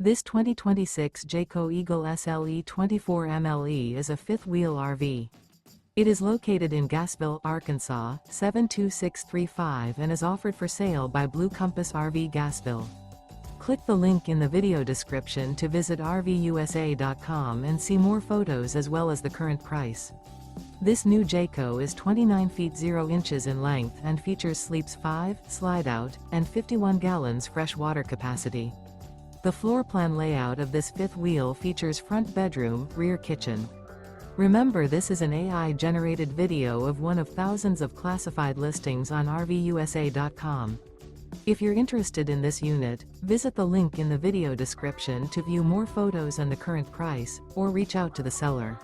This 2026 Jayco Eagle SLE 24 MLE is a fifth-wheel RV. It is located in Gassville, Arkansas, 72635 and is offered for sale by Blue Compass RV Gassville. Click the link in the video description to visit RVUSA.com and see more photos as well as the current price. This new Jayco is 29 feet 0 inches in length and features sleeps 5, slide-out, and 51 gallons fresh water capacity. The floor plan layout of this fifth wheel features front bedroom, rear kitchen. Remember, this is an AI-generated video of one of thousands of classified listings on RVUSA.com. If you're interested in this unit, visit the link in the video description to view more photos and the current price, or reach out to the seller.